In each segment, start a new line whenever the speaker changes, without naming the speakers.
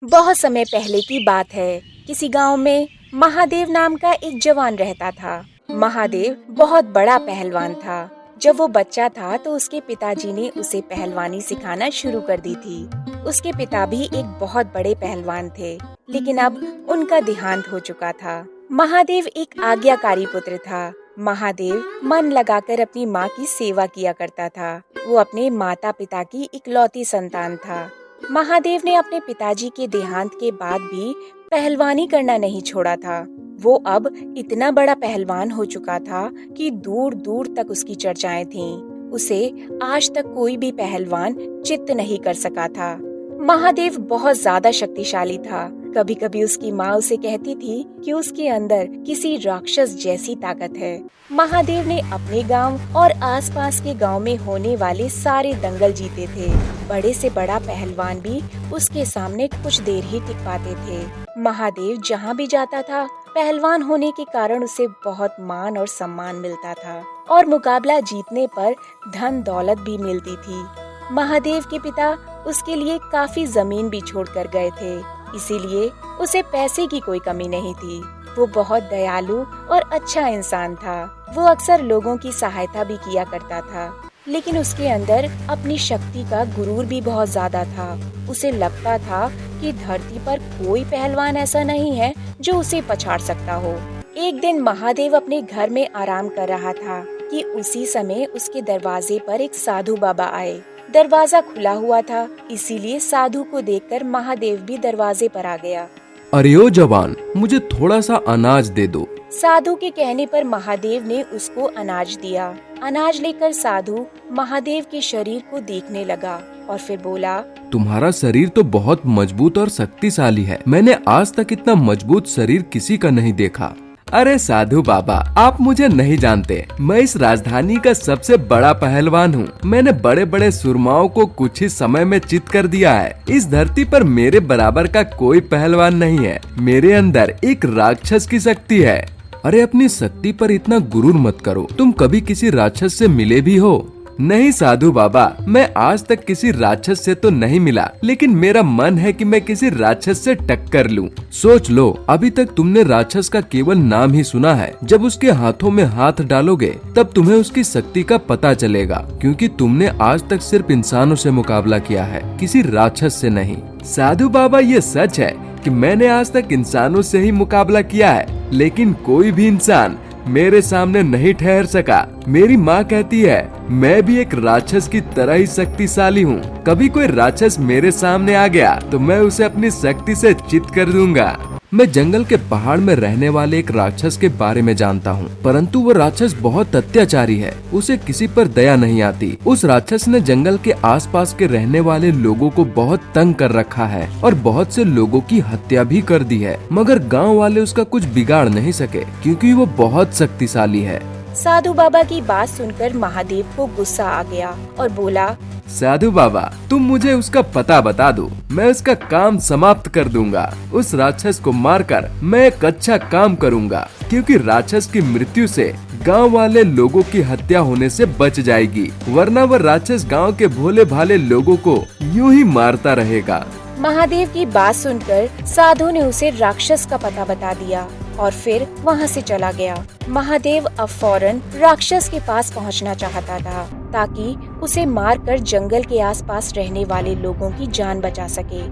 बहुत समय पहले की बात है। किसी गांव में महादेव नाम का एक जवान रहता था। महादेव बहुत बड़ा पहलवान था। जब वो बच्चा था तो उसके पिताजी ने उसे पहलवानी सिखाना शुरू कर दी थी। उसके पिता भी एक बहुत बड़े पहलवान थे, लेकिन अब उनका देहांत हो चुका था। महादेव एक आज्ञाकारी पुत्र था। महादेव मन लगाकर अपनी माँ की सेवा किया करता था। वो अपने माता पिता की इकलौती संतान था। महादेव ने अपने पिताजी के देहांत के बाद भी पहलवानी करना नहीं छोड़ा था। वो अब इतना बड़ा पहलवान हो चुका था कि दूर दूर तक उसकी चर्चाएं थीं। उसे आज तक कोई भी पहलवान चित्त नहीं कर सका था। महादेव बहुत ज्यादा शक्तिशाली था। कभी कभी उसकी माँ उसे कहती थी कि उसके अंदर किसी राक्षस जैसी ताकत है। महादेव ने अपने गांव और आसपास के गांव में होने वाले सारे दंगल जीते थे। बड़े से बड़ा पहलवान भी उसके सामने कुछ देर ही टिक पाते थे। महादेव जहाँ भी जाता था, पहलवान होने के कारण उसे बहुत मान और सम्मान मिलता था और मुकाबला जीतने पर धन दौलत भी मिलती थी। महादेव के पिता उसके लिए काफी जमीन भी छोड़ कर गए थे, इसीलिए उसे पैसे की कोई कमी नहीं थी। वो बहुत दयालु और अच्छा इंसान था। वो अक्सर लोगों की सहायता भी किया करता था, लेकिन उसके अंदर अपनी शक्ति का गुरूर भी बहुत ज्यादा था। उसे लगता था कि धरती पर कोई पहलवान ऐसा नहीं है जो उसे पछाड़ सकता हो। एक दिन महादेव अपने घर में आराम कर रहा था कि उसी समय उसके दरवाजे पर एक साधु बाबा आए। दरवाजा खुला हुआ था, इसीलिए साधु को देखकर महादेव भी दरवाजे पर आ गया।
अरे ओ जवान, मुझे थोड़ा सा अनाज दे दो।
साधु के कहने पर महादेव ने उसको अनाज दिया। अनाज लेकर साधु महादेव के शरीर को देखने लगा और फिर बोला,
तुम्हारा शरीर तो बहुत मजबूत और शक्तिशाली है। मैंने आज तक इतना मजबूत शरीर किसी का नहीं देखा। अरे साधु बाबा, आप मुझे नहीं जानते। मैं इस राजधानी का सबसे बड़ा पहलवान हूँ। मैंने बड़े बड़े सुरमाओं को कुछ ही समय में चित कर दिया है। इस धरती पर मेरे बराबर का कोई पहलवान नहीं है। मेरे अंदर एक राक्षस की शक्ति है। अरे अपनी शक्ति पर इतना गुरूर मत करो। तुम कभी किसी राक्षस से मिले भी हो? नहीं साधु बाबा, मैं आज तक किसी राक्षस से तो नहीं मिला, लेकिन मेरा मन है कि मैं किसी राक्षस से टक्कर लूं। सोच लो, अभी तक तुमने राक्षस का केवल नाम ही सुना है। जब उसके हाथों में हाथ डालोगे तब तुम्हें उसकी शक्ति का पता चलेगा, क्योंकि तुमने आज तक सिर्फ इंसानों से मुकाबला किया है, किसी राक्षस से नहीं। साधु बाबा, ये सच है कि मैंने आज तक इंसानों से ही मुकाबला किया है, लेकिन कोई भी इंसान मेरे सामने नहीं ठहर सका। मेरी माँ कहती है मैं भी एक राक्षस की तरह ही शक्तिशाली हूँ। कभी कोई राक्षस मेरे सामने आ गया तो मैं उसे अपनी शक्ति से चित कर दूंगा। मैं जंगल के पहाड़ में रहने वाले एक राक्षस के बारे में जानता हूँ, परंतु वो राक्षस बहुत अत्याचारी है। उसे किसी पर दया नहीं आती। उस राक्षस ने जंगल के आसपास के रहने वाले लोगों को बहुत तंग कर रखा है और बहुत से लोगों की हत्या भी कर दी है, मगर गांव वाले उसका कुछ बिगाड़ नहीं सके, क्योंकि वो बहुत शक्तिशाली है।
साधु बाबा की बात सुनकर महादेव को गुस्सा आ गया और बोला,
साधु बाबा, तुम मुझे उसका पता बता दो, मैं उसका काम समाप्त कर दूंगा। उस राक्षस को मारकर मैं एक अच्छा काम करूंगा, क्योंकि राक्षस की मृत्यु से गांव वाले लोगों की हत्या होने से बच जाएगी, वरना वह राक्षस गांव के भोले भाले लोगों को यूं ही मारता रहेगा।
महादेव की बात सुनकर साधु ने उसे राक्षस का पता बता दिया और फिर वहाँ से चला गया। महादेव अब फौरन राक्षस के पास पहुँचना चाहता था, ताकि उसे मारकर जंगल के आसपास रहने वाले लोगों की जान बचा सके।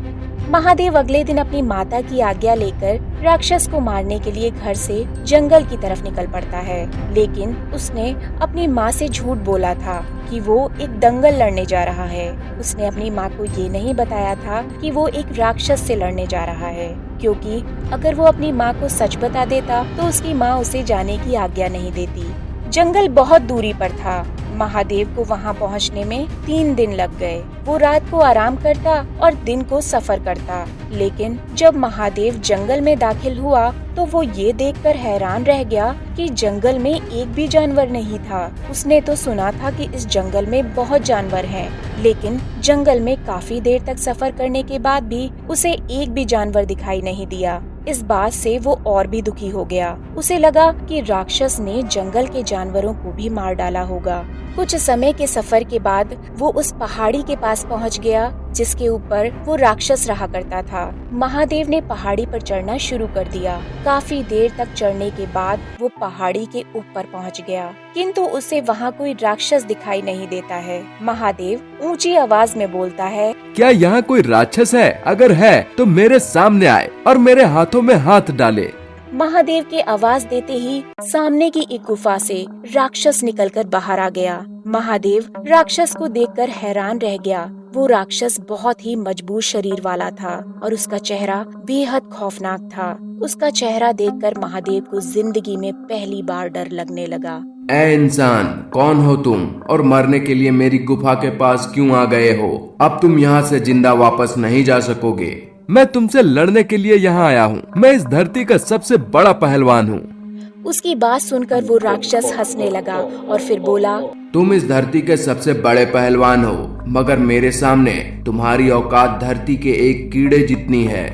महादेव अगले दिन अपनी माता की आज्ञा लेकर राक्षस को मारने के लिए घर से जंगल की तरफ निकल पड़ता है, लेकिन उसने अपनी माँ से झूठ बोला था कि वो एक दंगल लड़ने जा रहा है। उसने अपनी माँ को ये नहीं बताया था कि वो एक राक्षस से लड़ने जा रहा है, क्योंकि अगर वो अपनी माँ को सच बता देता तो उसकी माँ उसे जाने की आज्ञा नहीं देती। जंगल बहुत दूरी पर था। महादेव को वहां पहुंचने में 3 दिन लग गए। वो रात को आराम करता और दिन को सफर करता, लेकिन जब महादेव जंगल में दाखिल हुआ तो वो ये देखकर हैरान रह गया कि जंगल में एक भी जानवर नहीं था। उसने तो सुना था कि इस जंगल में बहुत जानवर हैं, लेकिन जंगल में काफी देर तक सफर करने के बाद भी उसे एक भी जानवर दिखाई नहीं दिया। इस बात से वो और भी दुखी हो गया। उसे लगा कि राक्षस ने जंगल के जानवरों को भी मार डाला होगा। कुछ समय के सफर के बाद वो उस पहाड़ी के पास पहुंच गया जिसके ऊपर वो राक्षस रहा करता था। महादेव ने पहाड़ी पर चढ़ना शुरू कर दिया। काफी देर तक चढ़ने के बाद वो पहाड़ी के ऊपर पहुंच गया, किंतु उसे वहाँ कोई राक्षस दिखाई नहीं देता है। महादेव ऊंची आवाज में बोलता है,
क्या यहाँ कोई राक्षस है? अगर है तो मेरे सामने आए और मेरे हाथों में हाथ डाले।
महादेव के आवाज देते ही सामने की एक गुफा से राक्षस निकलकर बाहर आ गया। महादेव राक्षस को देखकर हैरान रह गया। वो राक्षस बहुत ही मजबूत शरीर वाला था और उसका चेहरा बेहद खौफनाक था। उसका चेहरा देखकर महादेव को जिंदगी में पहली बार डर लगने लगा।
ऐ इंसान, कौन हो तुम और मरने के लिए मेरी गुफा के पास क्यों आ गए हो? अब तुम यहाँ से जिंदा वापस नहीं जा सकोगे। मैं तुमसे लड़ने के लिए यहाँ आया हूँ। मैं इस धरती का सबसे बड़ा पहलवान हूँ।
उसकी बात सुनकर वो राक्षस हंसने लगा और फिर बोला,
तुम इस धरती के सबसे बड़े पहलवान हो, मगर मेरे सामने तुम्हारी औकात धरती के एक कीड़े जितनी है।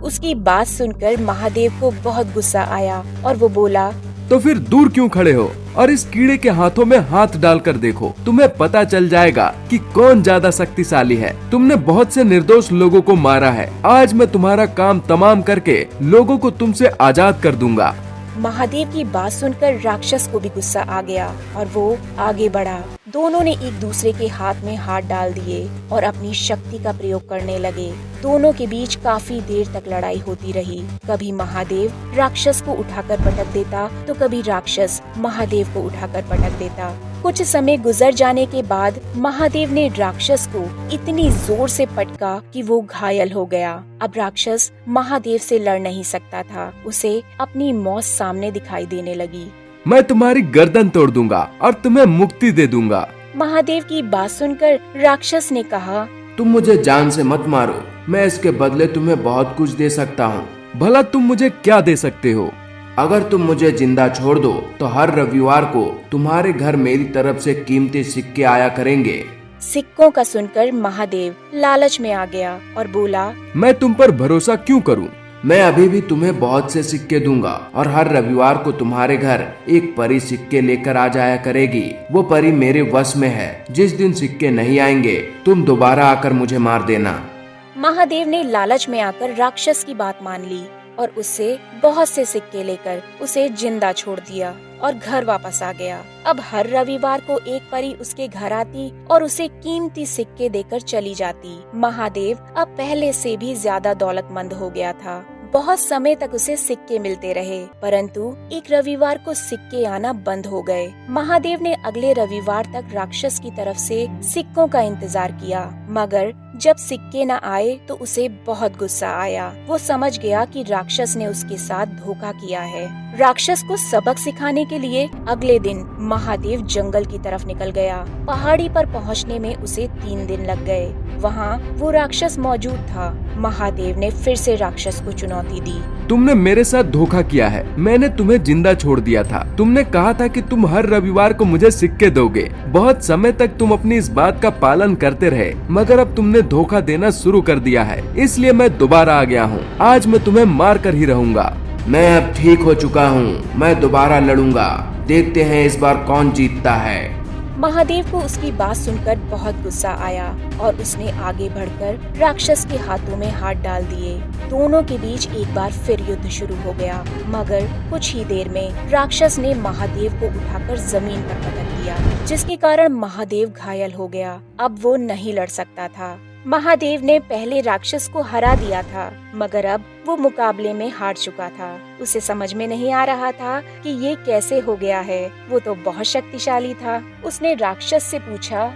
उसकी बात सुनकर महादेव को बहुत गुस्सा आया और वो बोला,
तो फिर दूर क्यों खड़े हो और इस कीड़े के हाथों में हाथ डालकर देखो, तुम्हें पता चल जाएगा कि कौन ज्यादा शक्तिशाली है। तुमने बहुत से निर्दोष लोगों को मारा है। आज मैं तुम्हारा काम तमाम करके लोगों को तुमसे आजाद कर दूंगा।
महादेव की बात सुनकर राक्षस को भी गुस्सा आ गया और वो आगे बढ़ा। दोनों ने एक दूसरे के हाथ में हाथ डाल दिए और अपनी शक्ति का प्रयोग करने लगे। दोनों के बीच काफी देर तक लड़ाई होती रही। कभी महादेव राक्षस को उठाकर पटक देता तो कभी राक्षस महादेव को उठाकर पटक देता। कुछ समय गुजर जाने के बाद महादेव ने राक्षस को इतनी जोर से पटका कि वो घायल हो गया। अब राक्षस महादेव से लड़ नहीं सकता था। उसे अपनी मौत सामने दिखाई देने लगी।
मैं तुम्हारी गर्दन तोड़ दूंगा और तुम्हें मुक्ति दे दूंगा।
महादेव की बात सुनकर राक्षस ने कहा,
तुम मुझे जान से मत मारो, मैं इसके बदले तुम्हें बहुत कुछ दे सकता हूँ। भला तुम मुझे क्या दे सकते हो? अगर तुम मुझे जिंदा छोड़ दो तो हर रविवार को तुम्हारे घर मेरी तरफ से कीमती सिक्के आया करेंगे।
सिक्कों का सुनकर महादेव लालच में आ गया और बोला,
मैं तुम पर भरोसा क्यों करूं? मैं अभी भी तुम्हें बहुत से सिक्के दूंगा और हर रविवार को तुम्हारे घर एक परी सिक्के लेकर आ जाया करेगी। वो परी मेरे वश में है। जिस दिन सिक्के नहीं आएंगे तुम दोबारा आकर मुझे मार देना।
महादेव ने लालच में आकर राक्षस की बात मान ली और उससे बहुत से सिक्के लेकर उसे जिंदा छोड़ दिया और घर वापस आ गया। अब हर रविवार को एक परी उसके घर आती और उसे कीमती सिक्के देकर चली जाती। महादेव अब पहले से भी ज्यादा दौलतमंद हो गया था। बहुत समय तक उसे सिक्के मिलते रहे, परंतु एक रविवार को सिक्के आना बंद हो गए। महादेव ने अगले रविवार तक राक्षस की तरफ से सिक्कों का इंतजार किया, मगर जब सिक्के न आए तो उसे बहुत गुस्सा आया। वो समझ गया कि राक्षस ने उसके साथ धोखा किया है। राक्षस को सबक सिखाने के लिए अगले दिन महादेव जंगल की तरफ निकल गया। पहाड़ी पर पहुंचने में उसे 3 दिन लग गए। वहाँ वो राक्षस मौजूद था। महादेव ने फिर से राक्षस को चुनौती दी।
तुमने मेरे साथ धोखा किया है। मैंने तुम्हें जिंदा छोड़ दिया था। तुमने कहा था कि तुम हर रविवार को मुझे सिक्के दोगे। बहुत समय तक तुम अपनी इस बात का पालन करते रहे, मगर अब तुमने धोखा देना शुरू कर दिया है, इसलिए मैं दोबारा आ गया हूँ। आज मैं तुम्हें मार कर ही रहूंगा। मैं अब ठीक हो चुका हूँ। मैं दोबारा लड़ूंगा। देखते हैं इस बार कौन जीतता है।
महादेव को उसकी बात सुनकर बहुत गुस्सा आया और उसने आगे बढ़कर राक्षस के हाथों में हाथ डाल दिए। दोनों के बीच एक बार फिर युद्ध शुरू हो गया, मगर कुछ ही देर में राक्षस ने महादेव को उठाकर जमीन पर पटक दिया, जिसके कारण महादेव घायल हो गया। अब वो नहीं लड़ सकता था। महादेव ने पहले राक्षस को हरा दिया था, मगर अब वो मुकाबले में हार चुका था। उसे समझ में नहीं आ रहा था कि ये कैसे हो गया है। वो तो बहुत शक्तिशाली था। उसने राक्षस से पूछा,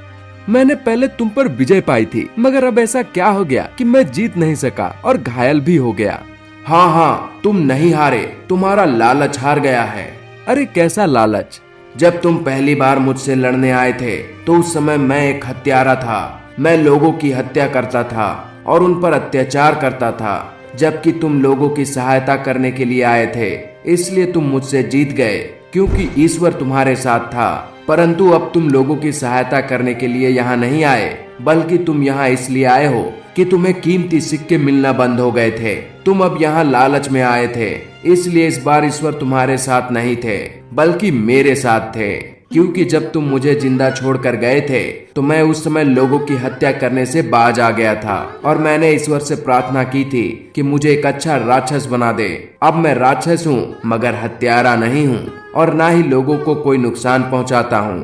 मैंने पहले तुम पर विजय पाई थी, मगर अब ऐसा क्या हो गया कि मैं जीत नहीं सका और घायल भी हो गया? हाँ, तुम नहीं हारे, तुम्हारा लालच हार गया है। अरे कैसा लालच? जब तुम पहली बार मुझसे लड़ने आए थे तो उस समय मैं एक हत्यारा था। मैं लोगों की हत्या करता था और उन पर अत्याचार करता था, जबकि तुम लोगों की सहायता करने के लिए आए थे। इसलिए तुम मुझसे जीत गए क्योंकि ईश्वर तुम्हारे साथ था। परंतु अब तुम लोगों की सहायता करने के लिए यहाँ नहीं आए, बल्कि तुम यहाँ इसलिए आए हो कि तुम्हें कीमती सिक्के मिलना बंद हो गए थे। तुम अब यहाँ लालच में आए थे, इसलिए इस बार ईश्वर तुम्हारे साथ नहीं थे, बल्कि मेरे साथ थे। क्योंकि जब तुम मुझे जिंदा छोड़कर गए थे तो मैं उस समय लोगों की हत्या करने से बाज आ गया था और मैंने ईश्वर से प्रार्थना की थी कि मुझे एक अच्छा राक्षस बना दे। अब मैं राक्षस हूँ मगर हत्यारा नहीं हूँ और ना ही लोगों को कोई नुकसान पहुँचाता हूँ।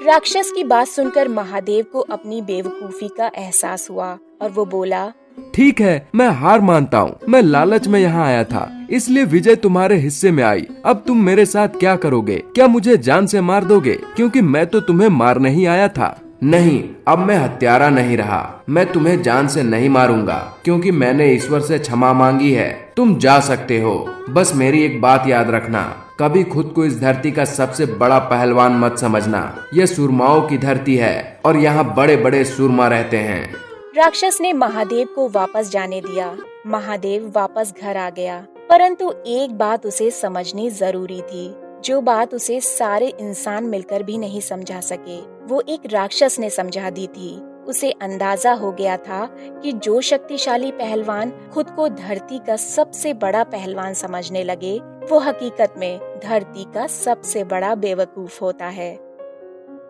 राक्षस की बात सुनकर महादेव को अपनी बेवकूफी का एहसास हुआ और वो बोला,
ठीक है, मैं हार मानता हूँ। मैं लालच में यहाँ आया था, इसलिए विजय तुम्हारे हिस्से में आई। अब तुम मेरे साथ क्या करोगे? क्या मुझे जान से मार दोगे? क्योंकि मैं तो तुम्हें मारने ही आया था। नहीं, अब मैं हत्यारा नहीं रहा। मैं तुम्हें जान से नहीं मारूंगा क्योंकि मैंने ईश्वर से क्षमा मांगी है। तुम जा सकते हो। बस मेरी एक बात याद रखना, कभी खुद को इस धरती का सबसे बड़ा पहलवान मत समझना। यह सूरमाओं की धरती है और यहाँ बड़े बड़े सूरमा रहते हैं।
राक्षस ने महादेव को वापस जाने दिया। महादेव वापस घर आ गया, परंतु एक बात उसे समझनी जरूरी थी, जो बात उसे सारे इंसान मिलकर भी नहीं समझा सके, वो एक राक्षस ने समझा दी थी। उसे अंदाजा हो गया था कि जो शक्तिशाली पहलवान खुद को धरती का सबसे बड़ा पहलवान समझने लगे, वो हकीकत में धरती का सबसे बड़ा बेवकूफ होता है।